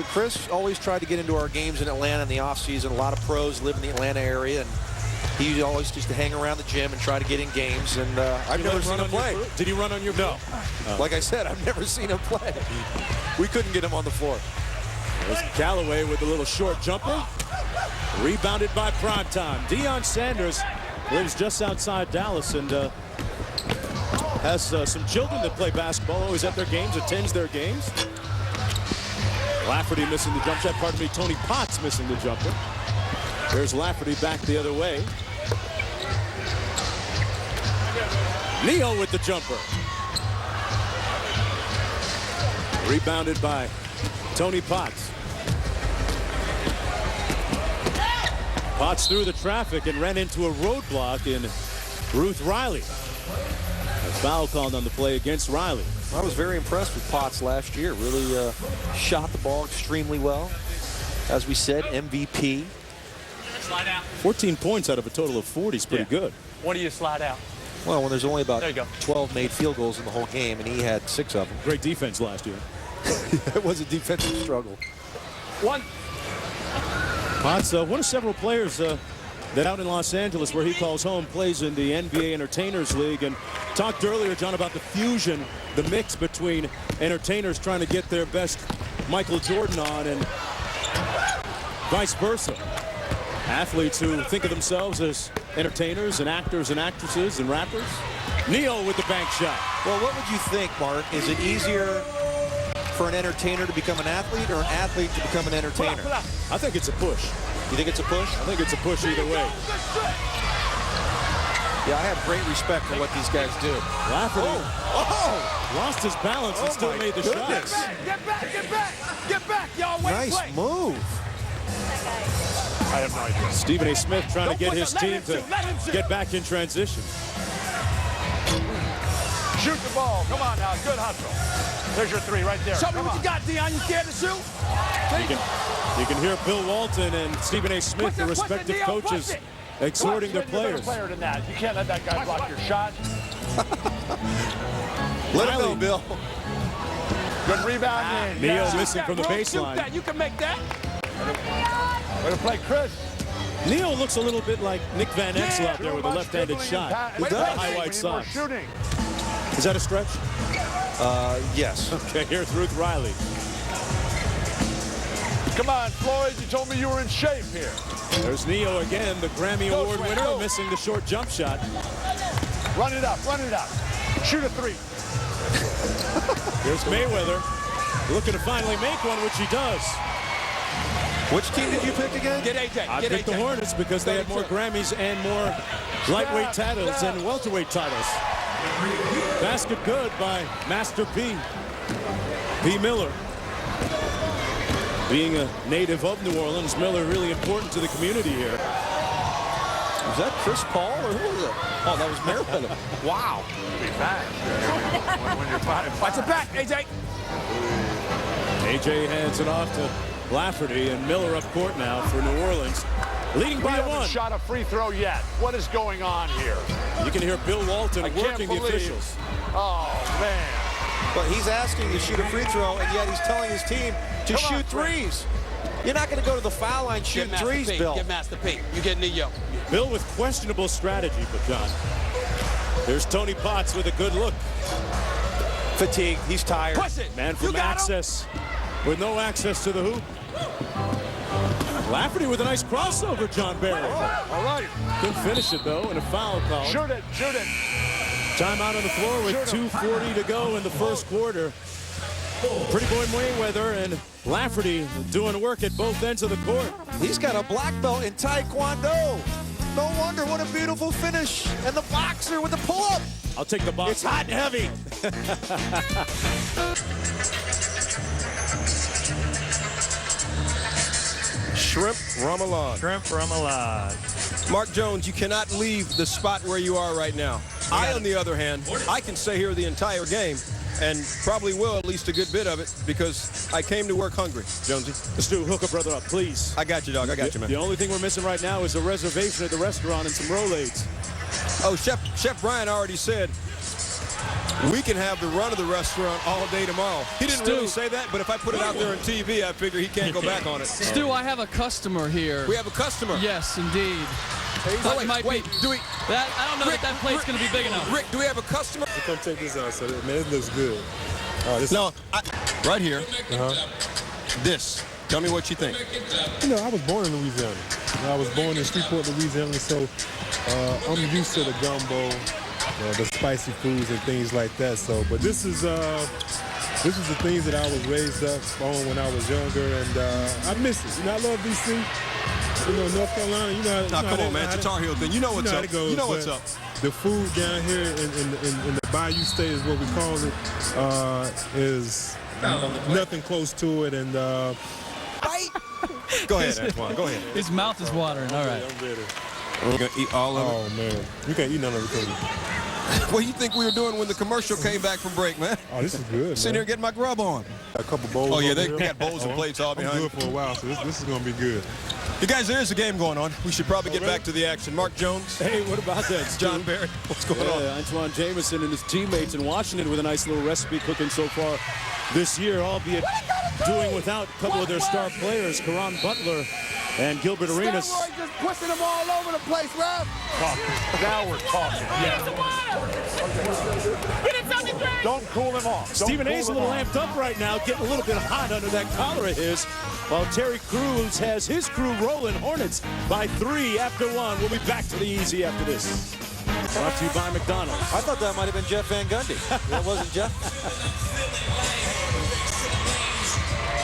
Chris always tried to get into our games in Atlanta in the offseason. A lot of pros live in the Atlanta area, and he always used to hang around the gym and try to get in games. And I've never seen him play. Did he run on your No. Oh. Like I said, I've never seen him play. We couldn't get him on the floor. There's Callaway with a little short jumper. Rebounded by Primetime. Deion Sanders lives just outside Dallas and has some children that play basketball, always at their games, attends their games. Lafferty missing the jump shot. Pardon me, Tony Potts missing the jumper. There's Lafferty back the other way. Neal with the jumper. Rebounded by Tony Potts. Potts through the traffic and ran into a roadblock in Ruth Riley. A foul called on the play against Riley. I was very impressed with Potts last year. Really shot the ball extremely well. As we said, MVP. Slide out. 14 points out of a total of 40 is pretty good. When do you slide out? Well, when there's only about There you go. 12 made field goals in the whole game, and he had 6 of them. Great defense last year. It was a defensive struggle. One. Potts, one of several players that out in Los Angeles, where he calls home, plays in the NBA Entertainers League, and talked earlier, John, about the fusion, the mix between entertainers trying to get their best Michael Jordan on and vice versa. Athletes who think of themselves as entertainers and actors and actresses and rappers. Neal with the bank shot. Well, what would you think, Mark? Is it easier for an entertainer to become an athlete or an athlete to become an entertainer? I think it's a push. You think it's a push? I think it's a push either way. Yeah, I have great respect for what these guys do. Lafferty lost his balance and still made the shot. Get back, get back, get back, y'all. Nice move. I have no idea. Stephen A. Smith trying to get his team to get back in transition. Shoot the ball. Come on now. Good hustle. There's your 3 right there. Show me what you got, Deion. You scared to shoot? You can hear Bill Walton and Stephen A. Smith, the respective coaches, exhorting their players. Player than that. You can't let that guy block your shot. Let him go, Bill. Good rebound. Neal missing from the baseline. That. You can make that. Way to play, Chris. Neal looks a little bit like Nick Van Exel out there with a left-handed shot. He does. High white socks. Is that a stretch? Yes. Okay, here's Ruth Riley. Come on, Floyd. You told me you were in shape here. There's Neal again, the Grammy Award winner, missing the short jump shot. Run it up, run it up. Shoot a 3. Here's Mayweather looking to finally make one, which he does. Which team did you pick again? Get AJ. I picked the Hornets because they had more Grammys and more lightweight titles and welterweight titles. Basket good by Master P. P.Miller. Being a native of New Orleans, Miller really important to the community here. Was that Chris Paul or who was it? Oh, that was Mayweather. Wow. Be fast. When you're five. Watch it back, AJ. AJ hands it off to Lafferty, and Miller up court now for New Orleans. Leading by 1. We haven't shot a free throw yet. What is going on here? You can hear Bill Walton working the officials. Oh, man. But he's asking to shoot a free throw, and yet he's telling his team to shoot threes. You're not going to go to the foul line shooting threes, Bill. Get Master P. You get Neo. Bill with questionable strategy, but John. There's Tony Potts with a good look. Fatigued. He's tired. Push it. Man from access with no access to the hoop. Lafferty with a nice crossover, John Barry. All right. Couldn't finish it, though, and a foul call. Shoot it. Shoot it. Timeout on the floor with 2:40 to go in the first quarter. Pretty boy Mayweather and Lafferty doing work at both ends of the court. He's got a black belt in Taekwondo. No wonder, what a beautiful finish. And the boxer with the pull-up. I'll take the box. It's hot and heavy. Shrimp remoulade. Shrimp remoulade. Mark Jones, you cannot leave the spot where you are right now. I, on the other hand, I can stay here the entire game and probably will at least a good bit of it because I came to work hungry, Jonesy. Stu, hook a brother up, please. I got you, dog. I got you, man. The only thing we're missing right now is a reservation at the restaurant and some Rolaids. Oh, Chef Brian already said we can have the run of the restaurant all day tomorrow. He didn't really say that, but if I put it out there on TV, I figure he can't go back on it. Stu, I have a customer here. We have a customer. Yes, indeed. Oh, wait, do we? I don't know if that plate's going to be big enough. Rick, do we have a customer? Come take this out, so man, it looks good. Right here. This. Tell me what you think. You know, I was born in Louisiana. I was born in Shreveport, Louisiana, so I'm used to the gumbo, the spicy foods and things like that. So, but this is the things that I was raised up on when I was younger, and I miss it. You know, I love DC. You know, North Carolina. You know, come on, man. It's a Tar Heel thing. You know what's up. You know what's up. The food down here in the Bayou State is what we call it. Is nothing close to it, and. Go ahead, Antoine. Go ahead. His mouth is watering. All right. I'm ready. We're going to eat all of it. Oh, man. You can't eat none of it. What do you think we were doing when the commercial came back from break, man? Oh, this is good, Sitting here getting my grub on. A couple bowls. Oh, yeah, they over got bowls and plates all behind. I'm good for a while, so this is going to be good. You guys, there is a game going on. We should probably get back to the action. Mark Jones. Hey, what about that, Stu? John Barry. What's going on? Antoine Jameson and his teammates in Washington with a nice little recipe cooking so far this year, albeit doing without a couple of their star players, Karan Butler and Gilbert Arenas. Steroids just pushing them all over the place, Rev. Now we're talking. Don't cool him off. Stephen A's a little amped up right now, getting a little bit hot under that collar of his, while Terry Crews has his crew rolling. Hornets by 3 after 1. We'll be back to the easy after this. Brought to you by McDonald's. I thought that might have been Jeff Van Gundy. That wasn't Jeff.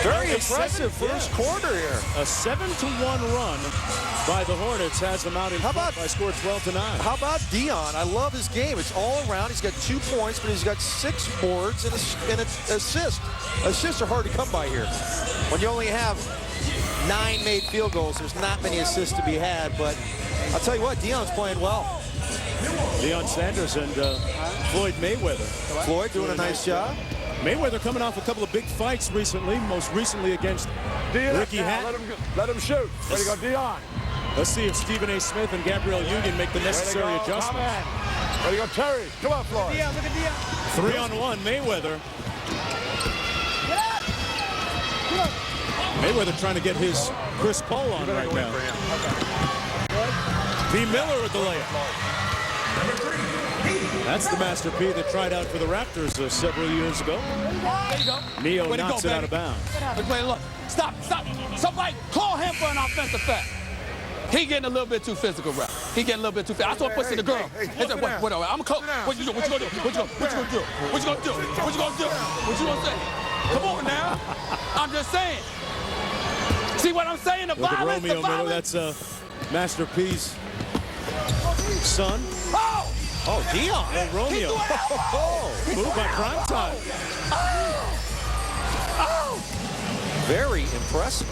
Very impressive first quarter here. A 7-1 run by the Hornets has them out in front by score 12-9. How about Dion? I love his game. It's all around. He's got 2 points, but he's got 6 boards and an assist. Assists are hard to come by here. When you only have 9 made field goals, there's not many assists to be had, but I'll tell you what, Dion's playing well. Deion Sanders and Floyd Mayweather. Floyd doing a nice job. Mayweather coming off a couple of big fights recently, most recently against Ricky Hatton. Let him shoot. Way to go, Dion. Let's see if Stephen A. Smith and Gabrielle Union make the necessary adjustments. Way to go, Terry. Come on, Floyd. Dion, look at Dion. 3-on-1, Mayweather. Mayweather trying to get his Chris Paul on right now. P.Miller with the layup. That's the Master P that tried out for the Raptors several years ago. There you go. Neo Way to knocks go, it out baby. of bounds. Look. Stop. Somebody call him for an offensive foul. He getting a little bit too physical, bro. He getting a little bit too physical. I saw pushing the girl. He said, wait, I'm a coach. What you gonna do? What you gonna do? What you gonna say? Come on now. I'm just saying. See what I'm saying? The Look at violence, Romeo the Miller. violence. That's Master P's son. Oh, Dion. And Romeo. Moved by prime time. Very impressive.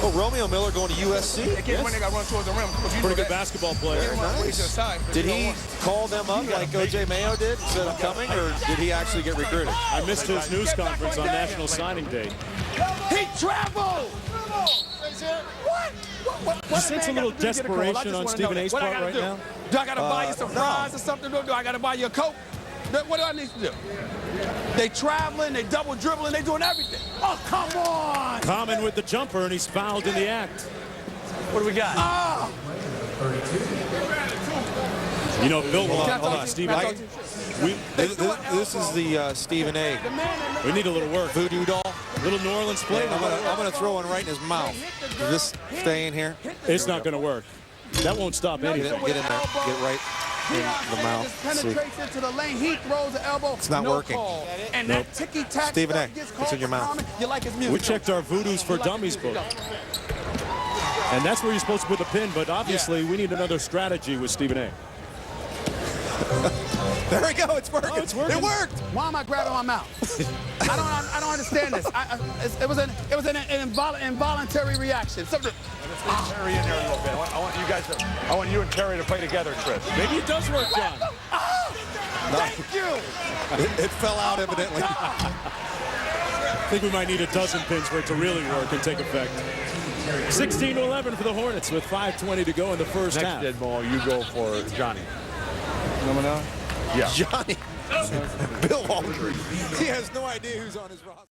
Oh, Romeo Miller going to USC? When they got run towards the rim. Pretty good basketball player. Nice. Did he call them up like O.J. Mayo did and said, I'm coming, or did he actually get recruited? I missed his news conference on National Signing Day. He traveled. What? You sense a little desperation on Stephen A's part right now? Do I got to buy you some fries or something? Do I got to buy you a Coke? What do I need to do? They traveling, they double dribbling, they doing everything. Oh, come on! Common with the jumper, and he's fouled in the act. What do we got? You know, Bill, hold on, Stephen. This is the Stephen A. We need a little work. Voodoo doll. Little New Orleans flavor. I'm gonna throw one right in his mouth. Does this stay in here? It's not going to work. That won't stop anything. Get in there. Get right in the mouth. Penetrates into the lane. He throws the elbow. It's not working. Call. And that ticky-tack Stephen A. gets It's in your mouth. Common. You like his music. We checked our Voodoos for Dummies book. And that's where you're supposed to put the pin, but obviously we need another strategy with Stephen A. There we go. It's working. Oh, it's working. It worked. Why am I grabbing my mouth? I don't understand this. It was an involuntary reaction. Something. Terry in there a little bit. I want you and Terry to play together, Chris. Maybe it does work, John. Thank you. It fell out evidently. I think we might need a dozen pins for it to really work and take effect. 16-11 for the Hornets with 5:20 to go in the first half. Next dead ball, you go for Johnny. Yeah. Johnny. Bill Aldridge. He has no idea who's on his roster.